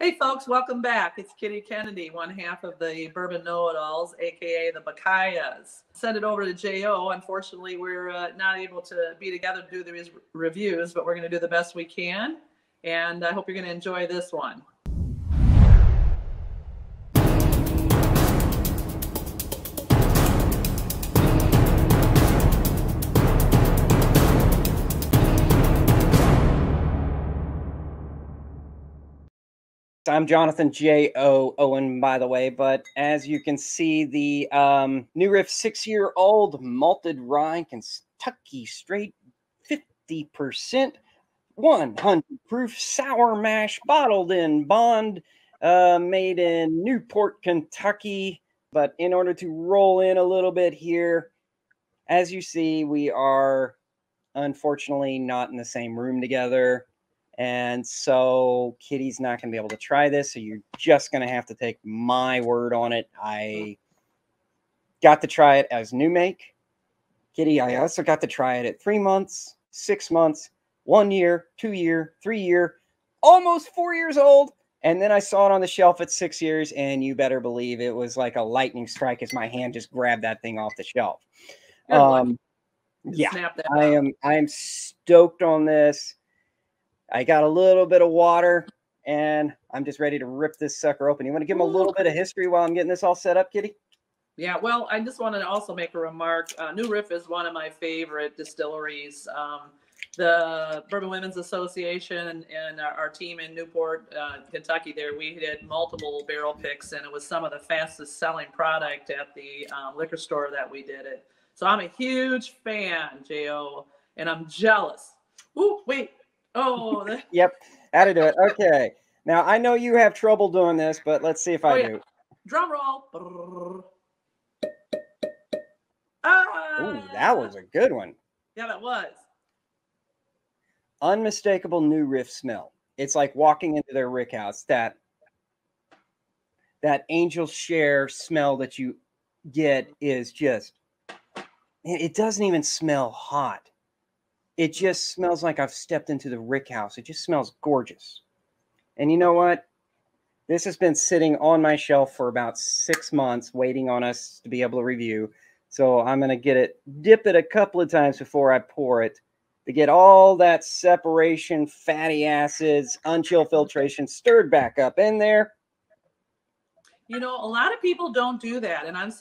Hey folks, welcome back. It's Kitty Kennedy, one half of the Bourbon Know It Alls, aka the BaKyAhs. Send it over to Jo. Unfortunately, we're not able to be together to do these reviews, but we're going to do the best we can. And I hope you're going to enjoy this one. I'm Jonathan J.O. Owen, by the way, but as you can see, the New Riff 6-year-old Malted Rye Kentucky Straight 50%, 100 proof sour mash, bottled in bond, made in Newport, Kentucky. But in order to roll in a little bit here, as you see, we are unfortunately not in the same room together. And so Kitty's not going to be able to try this. So you're just going to have to take my word on it. I got to try it as new make. Kitty, I also got to try it at 3 months, 6 months, 1 year, 2 year, 3 year, almost 4 years old. And then I saw it on the shelf at 6 years. And you better believe it was like a lightning strike as my hand just grabbed that thing off the shelf. Yeah, I am stoked on this. I got a little bit of water, and I'm just ready to rip this sucker open. You want to give them a little bit of history while I'm getting this all set up, Kitty? Yeah, well, I just wanted to also make a remark. New Riff is one of my favorite distilleries. The Bourbon Women's Association and our team in Newport, Kentucky there, we did multiple barrel picks, and it was some of the fastest selling product at the liquor store that we did it. So I'm a huge fan, Jo, and I'm jealous. Ooh, wait. Oh, yep, had to do it. Okay, now I know you have trouble doing this, but let's see if I do. Drum roll. Ooh, that was a good one. Yeah, that was. Unmistakable New Riff smell. It's like walking into their rick house. That angel share smell that you get is just, it doesn't even smell hot. It just smells like I've stepped into the rick house. It just smells gorgeous. And you know what? This has been sitting on my shelf for about 6 months, waiting on us to be able to review. So I'm going to dip it a couple of times before I pour it to get all that separation, fatty acids, unchill filtration stirred back up in there. You know, a lot of people don't do that. And and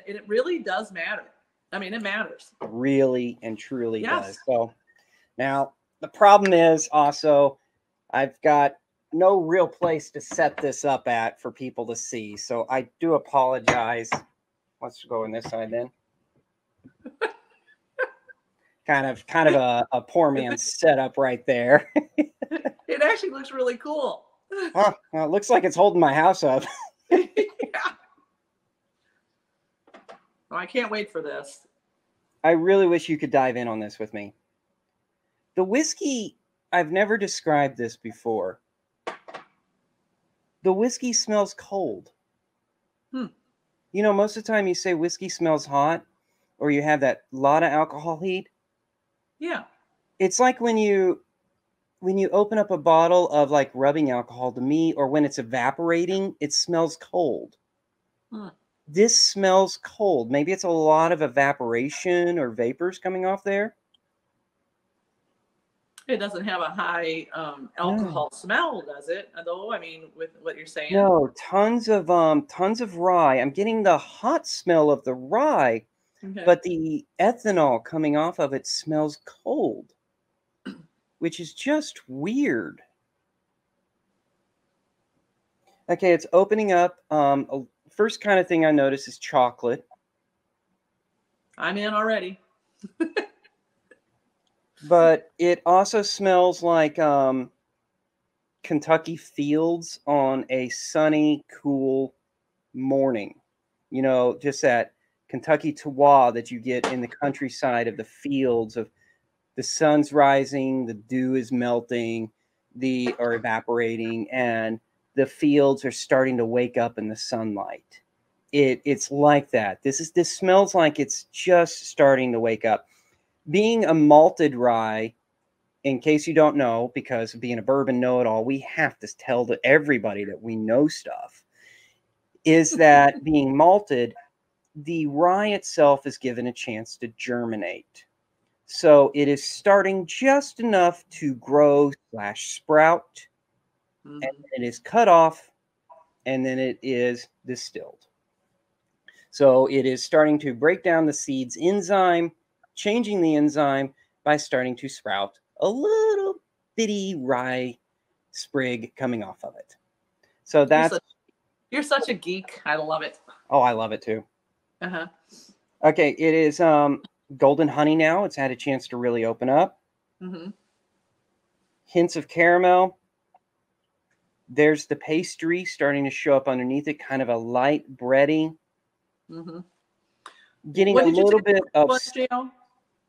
it really does matter. I mean, it matters. It really and truly does. So now the problem is also I've got no real place to set this up at for people to see. So I do apologize. Let's go on this side then. kind of a poor man's setup right there. It actually looks really cool. Well, it looks like it's holding my house up. Yeah. Oh, I can't wait for this. I really wish you could dive in on this with me. The whiskey, I've never described this before. The whiskey smells cold. You know, most of the time you say whiskey smells hot or you have that lot of alcohol heat. Yeah. It's like when you open up a bottle of like rubbing alcohol, to me, or when it's evaporating, it smells cold. This smells cold. Maybe it's a lot of evaporation or vapors coming off there. It doesn't have a high alcohol smell, does it? Though, I mean, with what you're saying. No, tons of rye. I'm getting the hot smell of the rye, but the ethanol coming off of it smells cold, which is just weird. Okay, it's opening up. First kind of thing I notice is chocolate. I'm in already. But it also smells like Kentucky fields on a sunny, cool morning. You know, just that Kentucky terroir that you get in the countryside of the fields of the sun's rising, the dew is melting, or evaporating, and the fields are starting to wake up in the sunlight. It's like that. This smells like it's just starting to wake up. Being a malted rye, in case you don't know, because of being a bourbon know-it-all, we have to tell to everybody that we know stuff, is that being malted, the rye itself is given a chance to germinate. So it is starting just enough to grow / sprout, and then it is cut off, and then it is distilled. So it is starting to break down the seed's enzyme, changing the enzyme by starting to sprout a little bitty rye sprig coming off of it. So that's... You're such a geek. I love it. Oh, I love it too. Uh-huh. Okay, it is golden honey now. It's had a chance to really open up. Mm-hmm. Hints of caramel. There's the pastry starting to show up underneath it, kind of a light bready. Mm-hmm. Getting a little bit of...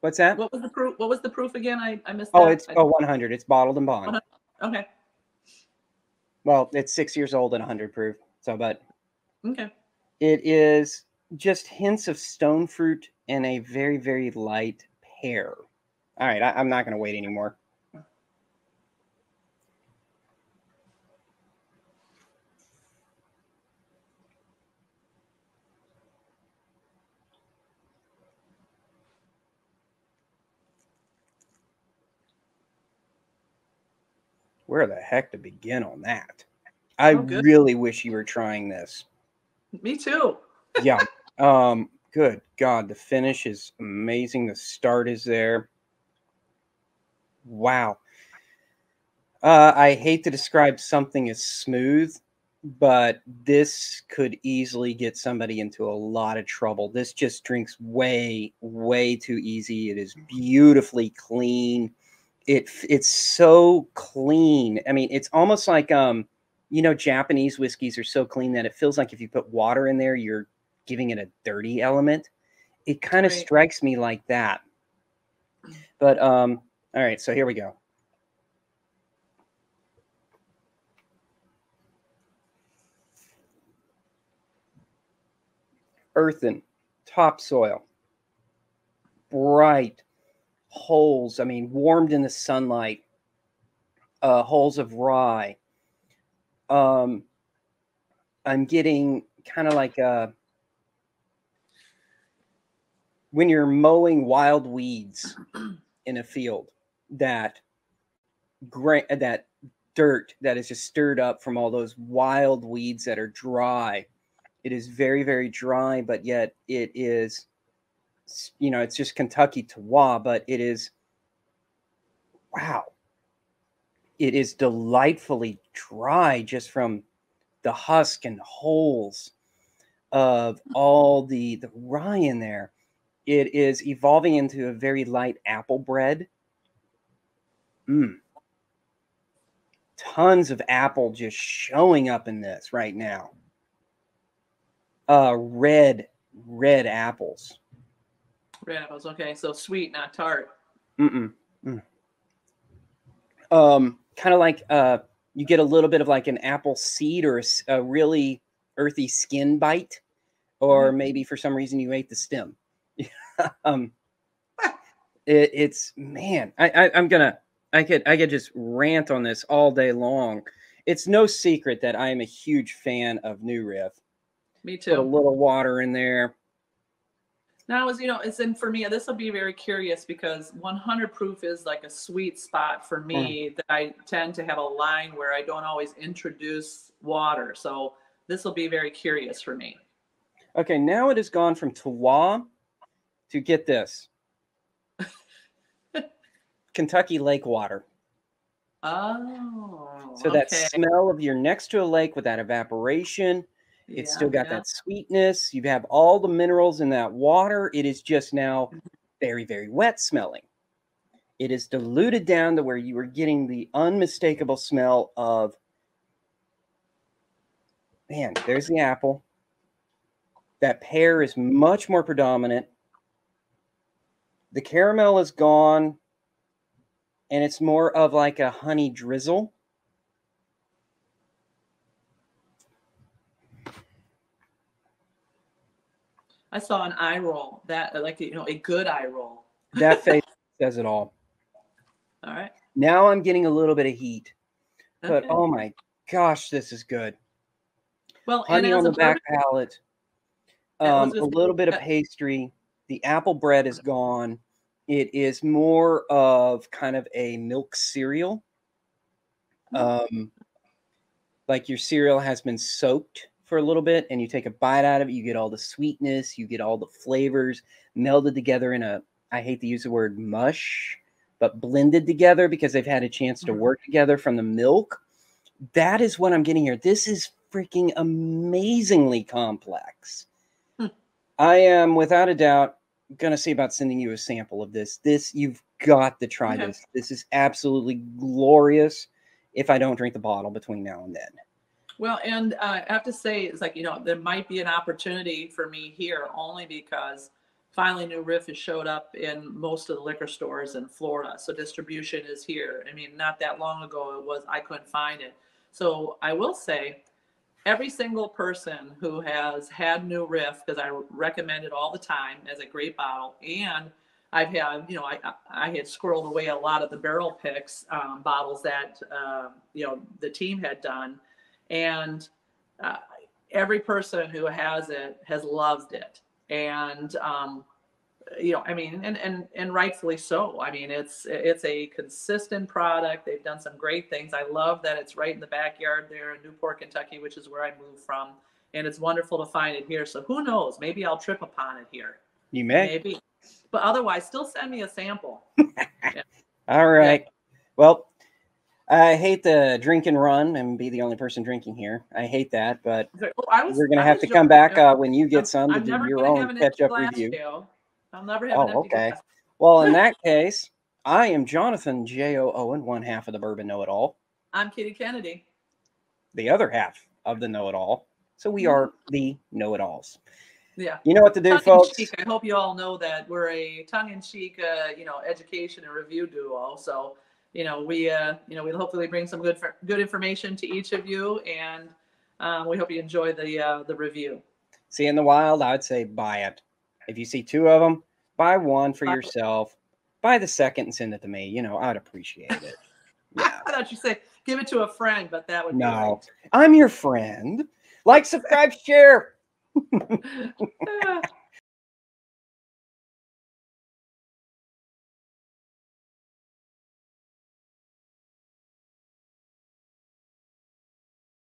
What's that? What was the proof? What was the proof again? I missed that. Oh, It's 100. It's bottled and bond. Okay. Well, it's 6 years old and 100 proof. So, but okay. It is just hints of stone fruit and a very, very light pear. All right, I'm not going to wait anymore. Where the heck to begin on that? I really wish you were trying this. Me too. Yeah. Good God, the finish is amazing. The start is there. Wow. I hate to describe something as smooth, but this could easily get somebody into a lot of trouble. This just drinks way, way too easy. It is beautifully clean. It's so clean. I mean, it's almost like you know, Japanese whiskeys are so clean that it feels like if you put water in there, you're giving it a dirty element. It kind of strikes me like that. But all right, so here we go. Earthen, topsoil, bright holes. I mean, warmed in the sunlight. Holes of rye. I'm getting kind of like when you're mowing wild weeds in a field, that dirt that is just stirred up from all those wild weeds that are dry. It is very, very dry, but yet it is, you know, it's just Kentucky terroir, but it is, wow. It is delightfully dry just from the husk and holes of all the rye in there. It is evolving into a very light apple bread. Tons of apple just showing up in this right now. Red apples. Red apples. Okay, so sweet, not tart. Kind of like you get a little bit of like an apple seed or a really earthy skin bite, or maybe for some reason you ate the stem. It's man, I could just rant on this all day long. It's no secret that I am a huge fan of New Riff. Me too. Put a little water in there. Now, as you know, it's in for me. This will be very curious because 100 proof is like a sweet spot for me that I tend to have a line where I don't always introduce water. So this will be very curious for me. Okay, now it has gone from terroir to, get this, Kentucky lake water. Oh, so that smell of you're next to a lake with that evaporation. It's still got that sweetness. You have all the minerals in that water. It is just now very, very wet smelling. It is diluted down to where you are getting the unmistakable smell of, man, there's the apple. That pear is much more predominant. The caramel is gone, and it's more of like a honey drizzle. I saw an eye roll, that like, you know, a good eye roll. That face says it all. All right. Now I'm getting a little bit of heat, but Okay. oh my gosh, this is good. Well, and Honey as on a the back bourbon, palate, I was a just little bit of pastry. The apple bread is gone. It is more of kind of a milk cereal. Like your cereal has been soaked for a little bit, and you take a bite out of it, you get all the sweetness, you get all the flavors melded together in a, I hate to use the word mush, but blended together because they've had a chance to work together from the milk. That is what I'm getting here. This is freaking amazingly complex. I am without a doubt going to see about sending you a sample of this. You've got to try Okay. this. This is absolutely glorious if I don't drink the bottle between now and then. Well, and I have to say, it's like, there might be an opportunity for me here only because finally New Riff has showed up in most of the liquor stores in Florida. So distribution is here. I mean, not that long ago I couldn't find it. So I will say every single person who has had New Riff, because I recommend it all the time as a great bottle, and I've had, I had squirreled away a lot of the barrel picks bottles that, the team had done. And every person who has it has loved it. And, I mean, and rightfully so. I mean, it's a consistent product. They've done some great things. I love that it's right in the backyard there in Newport, Kentucky, which is where I moved from. And it's wonderful to find it here. So who knows? Maybe I'll trip upon it here. You may. Maybe. But otherwise, still send me a sample. Yeah. All right. Yeah. Well, I hate to drink and run and be the only person drinking here. I hate that, but we're going to have to come back when you get some to do your own catch-up review. I'll never have an empty glass. Well, in that case, I am Jonathan J.O. Owen, one half of the Bourbon Know It All. I'm Kitty Kennedy, the other half of the Know It All. So we are the Know It Alls. Yeah. You know what to do, folks. I hope you all know that we're a tongue-in-cheek, education and review duo. So, we'll hopefully bring some good information to each of you, and we hope you enjoy the review. See, in the wild, I'd say buy it. If you see two of them, buy one for yourself. Buy the second and send it to me. I'd appreciate it. Yeah. I thought you say give it to a friend, but that would be I'm your friend. Like, subscribe, share.